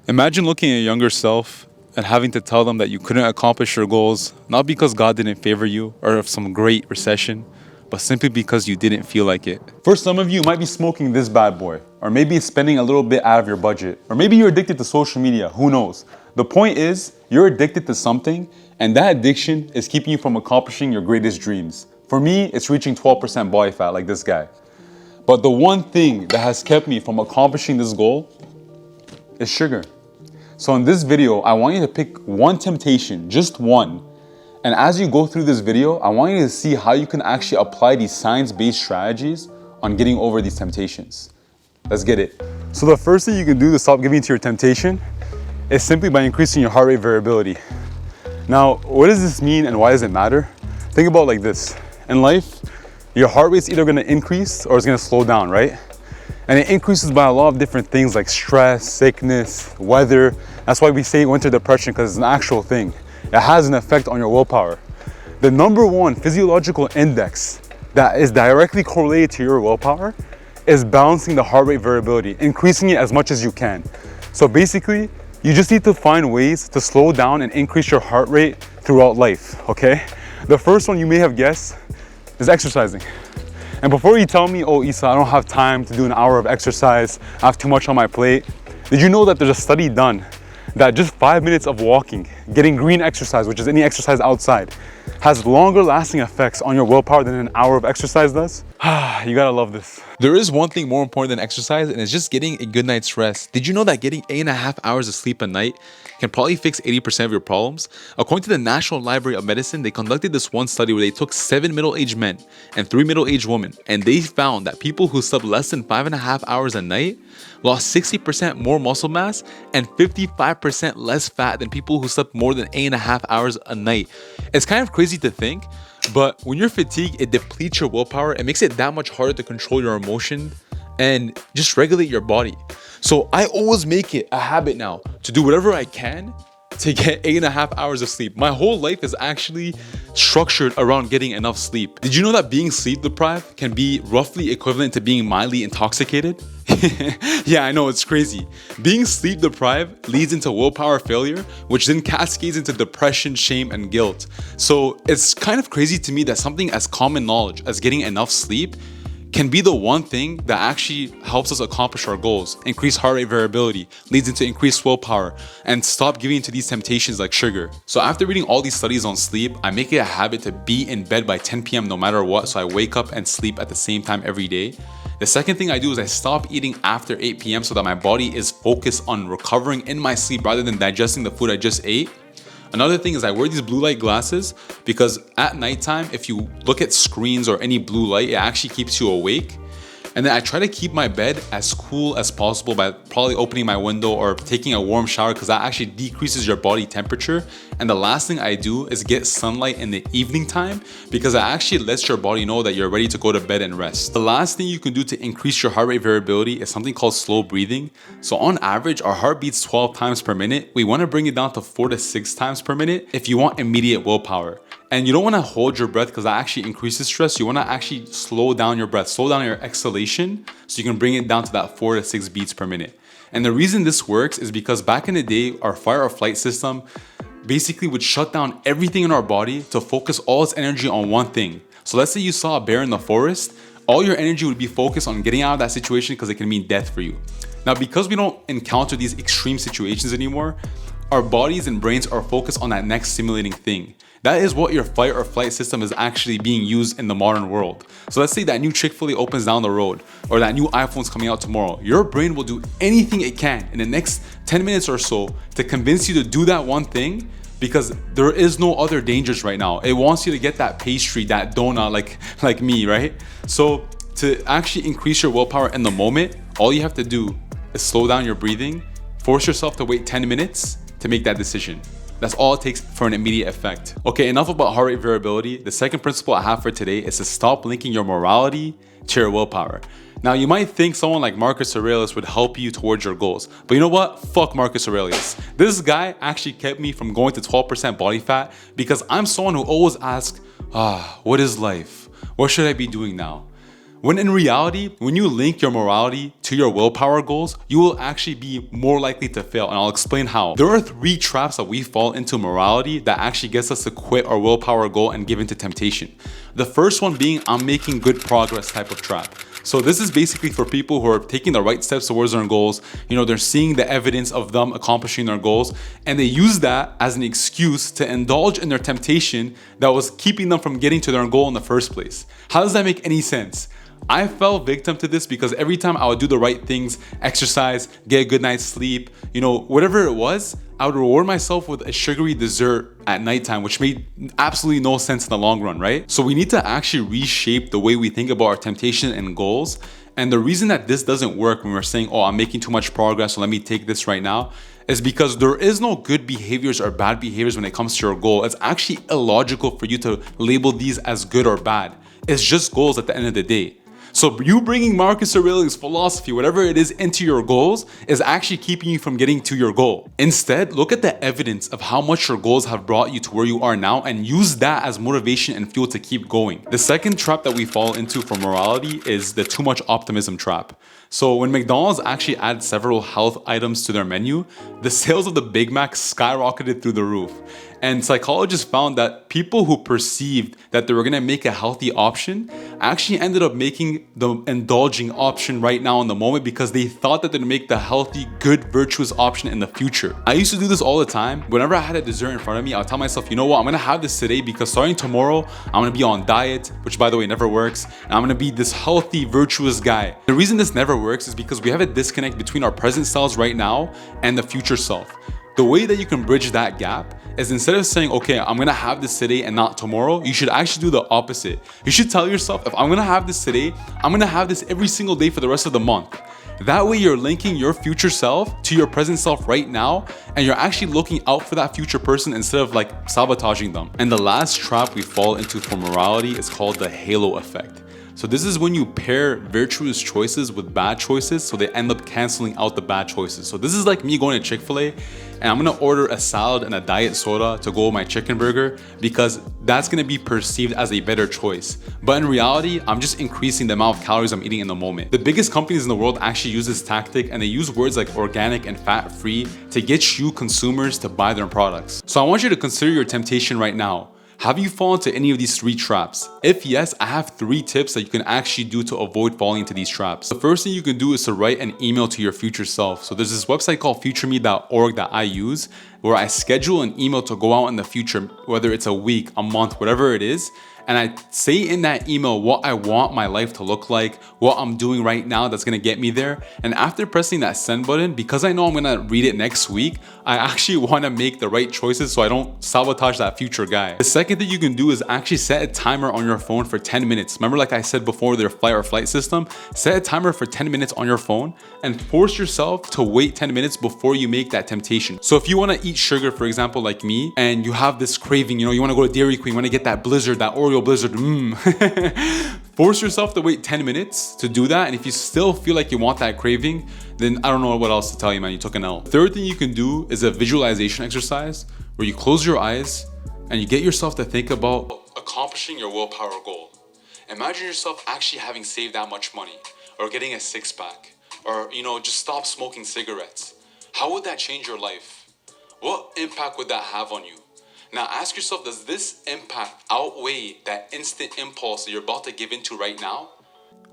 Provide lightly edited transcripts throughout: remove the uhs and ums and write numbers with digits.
Imagine looking at your younger self and having to tell them that you couldn't accomplish your goals, not because God didn't favor you or of some great recession, but simply because you didn't feel like it. For some of you, you might be smoking this bad boy, or maybe spending a little bit out of your budget, or maybe you're addicted to social media, who knows? The point is, you're addicted to something, and that addiction is keeping you from accomplishing your greatest dreams. For me, it's reaching 12% body fat like this guy. But the one thing that has kept me from accomplishing this goal is sugar. So in this video, I want you to pick one temptation, just one. And as you go through this video, I want you to see how you can actually apply these science-based strategies on getting over these temptations. Let's get it. So the first thing you can do to stop giving to your temptation is simply by increasing your heart rate variability. Now, what does this mean and why does it matter? Think about it like this. In life, your heart rate's either gonna increase or it's gonna slow down, right? And it increases by a lot of different things like stress, sickness, weather. That's why we say winter depression, because it's an actual thing. It has an effect on your willpower. The number one physiological index that is directly correlated to your willpower is balancing the heart rate variability, increasing it as much as you can. So basically, you just need to find ways to slow down and increase your heart rate throughout life, okay? The first one you may have guessed is exercising. And before you tell me, oh Isa, I don't have time to do an hour of exercise, I have too much on my plate, did you know that there's a study done that just 5 minutes of walking, getting green exercise, which is any exercise outside, has longer lasting effects on your willpower than an hour of exercise does? You gotta love this. There is one thing more important than exercise, and it's just getting a good night's rest. Did you know that getting 8.5 hours of sleep a night can probably fix 80% of your problems? According to the National Library of Medicine, they conducted this one study where they took 7 middle-aged men and 3 middle-aged women, and they found that people who slept less than 5.5 hours a night lost 60% more muscle mass and 55% less fat than people who slept more than 8.5 hours a night. It's kind of crazy to think, but when you're fatigued, it depletes your willpower. It makes it that much harder to control your emotion and just regulate your body. So I always make it a habit now to do whatever I can to get 8.5 hours of sleep. My whole life is actually structured around getting enough sleep. Did you know that being sleep deprived can be roughly equivalent to being mildly intoxicated? Yeah, I know, it's crazy. Being sleep deprived leads into willpower failure, which then cascades into depression, shame, and guilt. So it's kind of crazy to me that something as common knowledge as getting enough sleep can be the one thing that actually helps us accomplish our goals, increase heart rate variability, leads into increased willpower, and stop giving into these temptations like sugar. So after reading all these studies on sleep, I make it a habit to be in bed by 10 p.m. no matter what, so I wake up and sleep at the same time every day. The second thing I do is I stop eating after 8 p.m. so that my body is focused on recovering in my sleep rather than digesting the food I just ate. Another thing is I wear these blue light glasses because at nighttime, if you look at screens or any blue light, it actually keeps you awake. And then I try to keep my bed as cool as possible by probably opening my window or taking a warm shower, because that actually decreases your body temperature. And the last thing I do is get sunlight in the evening time, because it actually lets your body know that you're ready to go to bed and rest. The last thing you can do to increase your heart rate variability is something called slow breathing. So on average, our heart beats 12 times per minute. We want to bring it down to 4 to 6 times per minute if you want immediate willpower. And you don't want to hold your breath because that actually increases stress. You want to actually slow down your breath, slow down your exhalation so you can bring it down to that 4 to 6 beats per minute. And the reason this works is because back in the day, our fight or flight system basically would shut down everything in our body to focus all its energy on one thing. So let's say you saw a bear in the forest, all your energy would be focused on getting out of that situation because it can mean death for you. Now, because we don't encounter these extreme situations anymore, our bodies and brains are focused on that next stimulating thing. That is what your fight or flight system is actually being used in the modern world. So let's say that new Chick-fil-A opens down the road, or that new iPhone's coming out tomorrow. Your brain will do anything it can in the next 10 minutes or so to convince you to do that one thing, because there is no other dangers right now. It wants you to get that pastry, that donut, like me, right? So to actually increase your willpower in the moment, all you have to do is slow down your breathing, force yourself to wait 10 minutes to make that decision. That's all it takes for an immediate effect. Okay, enough about heart rate variability. The second principle I have for today is to stop linking your morality to your willpower. Now, you might think someone like Marcus Aurelius would help you towards your goals, but you know what? Fuck Marcus Aurelius. This guy actually kept me from going to 12% body fat because I'm someone who always asks, what is life? What should I be doing now? When in reality, when you link your morality to your willpower goals, you will actually be more likely to fail, and I'll explain how. There are 3 traps that we fall into morality that actually gets us to quit our willpower goal and give into temptation. The first one being I'm making good progress type of trap. So this is basically for people who are taking the right steps towards their goals. They're seeing the evidence of them accomplishing their goals, and they use that as an excuse to indulge in their temptation that was keeping them from getting to their goal in the first place. How does that make any sense? I fell victim to this because every time I would do the right things, exercise, get a good night's sleep, whatever it was, I would reward myself with a sugary dessert at nighttime, which made absolutely no sense in the long run, right? So we need to actually reshape the way we think about our temptation and goals. And the reason that this doesn't work when we're saying, oh, I'm making too much progress, so let me take this right now, is because there is no good behaviors or bad behaviors when it comes to your goal. It's actually illogical for you to label these as good or bad. It's just goals at the end of the day. So you bringing Marcus Aurelius' philosophy, whatever it is, into your goals is actually keeping you from getting to your goal. Instead, look at the evidence of how much your goals have brought you to where you are now and use that as motivation and fuel to keep going. The second trap that we fall into for morality is the too much optimism trap. So when McDonald's actually added several health items to their menu, the sales of the Big Mac skyrocketed through the roof. And psychologists found that people who perceived that they were gonna make a healthy option actually ended up making the indulging option right now in the moment because they thought that they'd make the healthy, good, virtuous option in the future. I used to do this all the time. Whenever I had a dessert in front of me, I would tell myself, you know what, I'm gonna have this today because starting tomorrow, I'm gonna be on diet, which by the way never works, and I'm gonna be this healthy, virtuous guy. The reason this never works is because we have a disconnect between our present selves right now and the future self. The way that you can bridge that gap is instead of saying, okay, I'm gonna have this today and not tomorrow, you should actually do the opposite. You should tell yourself, if I'm gonna have this today, I'm gonna have this every single day for the rest of the month. That way you're linking your future self to your present self right now, and you're actually looking out for that future person instead of sabotaging them. And the last trap we fall into for morality is called the halo effect. So this is when you pair virtuous choices with bad choices, so they end up canceling out the bad choices. So this is like me going to Chick-fil-A and I'm gonna order a salad and a diet soda to go with my chicken burger because that's gonna be perceived as a better choice. But in reality, I'm just increasing the amount of calories I'm eating in the moment. The biggest companies in the world actually use this tactic, and they use words like organic and fat-free to get you consumers to buy their products. So I want you to consider your temptation right now. Have you fallen into any of these 3 traps? If yes, I have 3 tips that you can actually do to avoid falling into these traps. The first thing you can do is to write an email to your future self. So there's this website called futureme.org that I use where I schedule an email to go out in the future, whether it's a week, a month, whatever it is. And I say in that email what I want my life to look like, what I'm doing right now that's gonna get me there. And after pressing that send button, because I know I'm gonna read it next week, I actually wanna make the right choices so I don't sabotage that future guy. The second thing you can do is actually set a timer on your phone for 10 minutes. Remember, like I said before, their fight or flight system, set a timer for 10 minutes on your phone and force yourself to wait 10 minutes before you make that temptation. So if you wanna eat sugar, for example, like me, and you have this craving, you wanna go to Dairy Queen, you wanna get that Blizzard, that Oreo Blizzard, force yourself to wait 10 minutes to do that. And if you still feel like you want that craving, then I don't know what else to tell you, man. You took an L. Third thing you can do is a visualization exercise where you close your eyes and you get yourself to think about accomplishing your willpower goal. Imagine yourself actually having saved that much money, or getting a 6-pack, or just stop smoking cigarettes. How would that change your life? What impact would that have on you? Now ask yourself, does this impact outweigh that instant impulse that you're about to give into right now?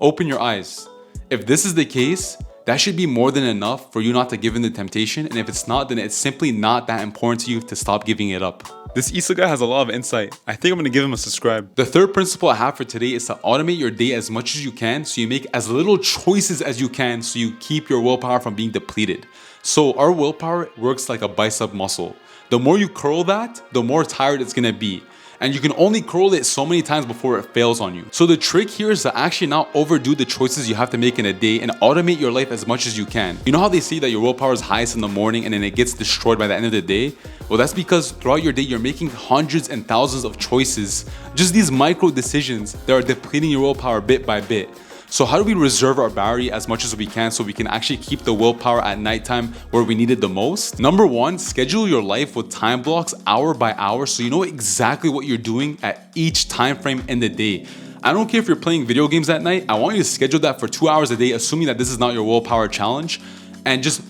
Open your eyes. If this is the case, that should be more than enough for you not to give in to temptation. And if it's not, then it's simply not that important to you to stop giving it up. This Issa guy has a lot of insight. I think I'm gonna give him a subscribe. The third principle I have for today is to automate your day as much as you can so you make as little choices as you can so you keep your willpower from being depleted. So our willpower works like a bicep muscle. The more you curl that, the more tired it's gonna be. And you can only curl it so many times before it fails on you. So the trick here is to actually not overdo the choices you have to make in a day and automate your life as much as you can. You know how they say that your willpower is highest in the morning and then it gets destroyed by the end of the day? Well, that's because throughout your day, you're making hundreds and thousands of choices. Just these micro decisions that are depleting your willpower bit by bit. So how do we reserve our battery as much as we can so we can actually keep the willpower at nighttime where we need it the most? Number 1, schedule your life with time blocks hour by hour so you know exactly what you're doing at each time frame in the day. I don't care if you're playing video games at night. I want you to schedule that for 2 hours a day, assuming that this is not your willpower challenge, and just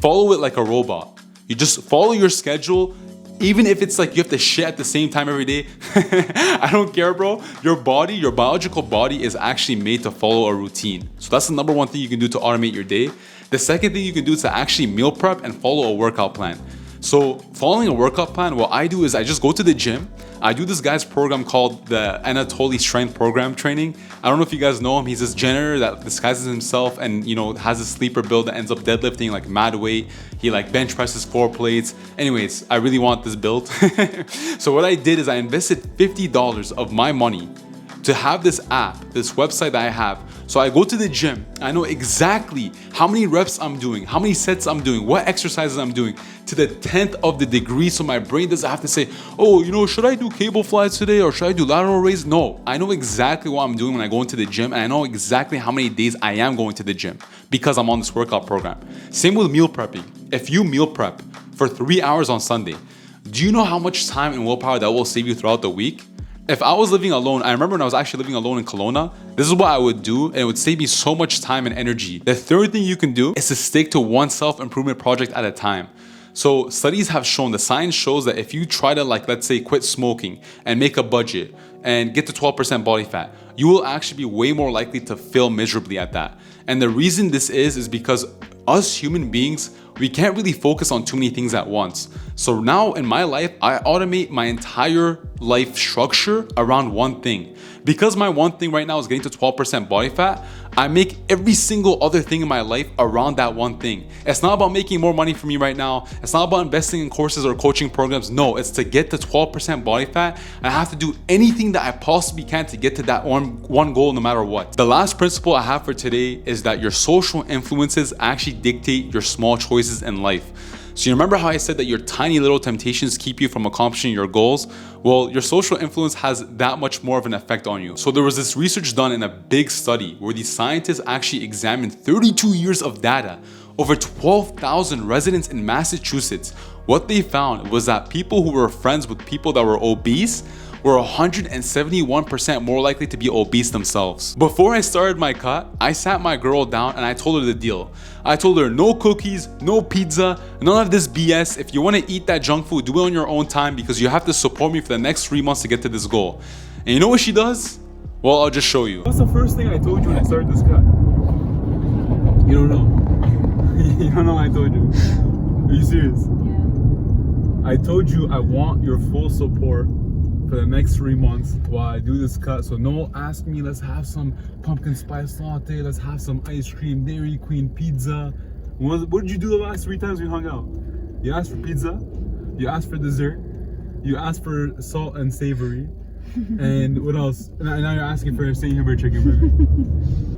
follow it like a robot. You just follow your schedule, even if it's like you have to shit at the same time every day. I don't care, bro. Your body, your biological body is actually made to follow a routine. So that's the number one thing you can do to automate your day. The second thing you can do is to actually meal prep and follow a workout plan. So following a workout plan, what I do is I just go to the gym. I do this guy's program called the Anatoly Strength Program Training. I don't know if you guys know him. He's this janitor that disguises himself and, you know, has a sleeper build that ends up deadlifting like mad weight. He like bench presses 4 plates. Anyways, I really want this build. So what I did is I invested $50 of my money to have this app, this website that I have. So I go to the gym, I know exactly how many reps I'm doing, how many sets I'm doing, what exercises I'm doing to the 10th of the degree, so my brain doesn't have to say, oh, you know, should I do cable flies today or should I do lateral raise? No, I know exactly what I'm doing when I go into the gym, and I know exactly how many days I am going to the gym because I'm on this workout program. Same with meal prepping. If you meal prep for 3 hours on Sunday, do you know how much time and willpower that will save you throughout the week? If I was living alone, I remember when I was actually living alone in Kelowna, this is what I would do, and it would save me so much time and energy. The third thing you can do is to stick to one self-improvement project at a time. So studies have shown, the science shows that if you try to, like, let's say quit smoking and make a budget and get to 12% body fat, you will actually be way more likely to fail miserably at that. And the reason this is because us human beings, we can't really focus on too many things at once. So now in my life, I automate my entire life structure around one thing. Because my one thing right now is getting to 12% body fat, I make every single other thing in my life around that one thing. It's not about making more money for me right now. It's not about investing in courses or coaching programs. No, it's to get to 12% body fat. And I have to do anything that I possibly can to get to that one goal no matter what. The last principle I have for today is that your social influences actually dictate your small choices in life. So you remember how I said that your tiny little temptations keep you from accomplishing your goals? Well, your social influence has that much more of an effect on you. So there was this research done in a big study where these scientists actually examined 32 years of data over 12,000 residents in Massachusetts. What they found was that people who were friends with people that were obese were 171% more likely to be obese themselves. Before I started my cut, I sat my girl down and I told her the deal. I told her no cookies, no pizza, none of this BS. If you want to eat that junk food, do it on your own time because you have to support me for the next 3 months to get to this goal. And you know what she does? Well, I'll just show you. What's the first thing I told you when I started this cut? You don't know. You don't know what I told you. Are you serious? Yeah. I told you I want your full support for the next 3 months while I do this cut. So no ask me, let's have some pumpkin spice latte, let's have some ice cream, Dairy Queen pizza. What did you do the last 3 times we hung out? You asked for pizza, you asked for dessert, you asked for salt and savory, and what else? And now you're asking for a St. Hubert chicken burger.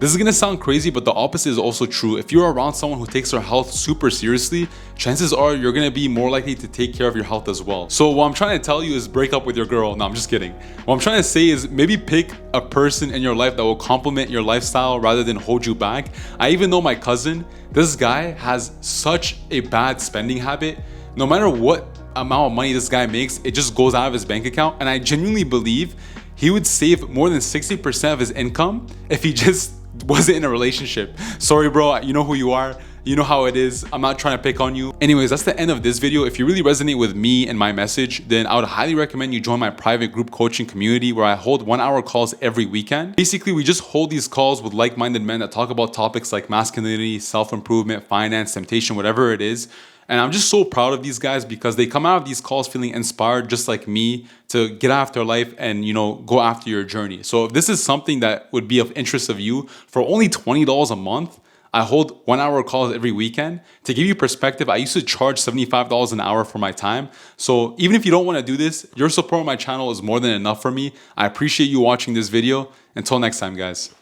This is gonna sound crazy, but the opposite is also true. If you're around someone who takes their health super seriously, chances are you're gonna be more likely to take care of your health as well. So what I'm trying to tell you is break up with your girl. No, I'm just kidding. What I'm trying to say is maybe pick a person in your life that will complement your lifestyle rather than hold you back. I even know my cousin, this guy has such a bad spending habit. No matter what amount of money this guy makes, it just goes out of his bank account. And I genuinely believe he would save more than 60% of his income if he just wasn't in a relationship. Sorry, bro, you know who you are. You know how it is. I'm not trying to pick on you. Anyways, that's the end of this video. If you really resonate with me and my message, then I would highly recommend you join my private group coaching community where I hold 1-hour calls every weekend. Basically, we just hold these calls with like-minded men that talk about topics like masculinity, self-improvement, finance, temptation, whatever it is. And I'm just so proud of these guys because they come out of these calls feeling inspired just like me to get after life and, you know, go after your journey. So if this is something that would be of interest of you, for only $20 a month, I hold 1-hour calls every weekend. To give you perspective, I used to charge $75 an hour for my time. So even if you don't want to do this, your support on my channel is more than enough for me. I appreciate you watching this video. Until next time, guys.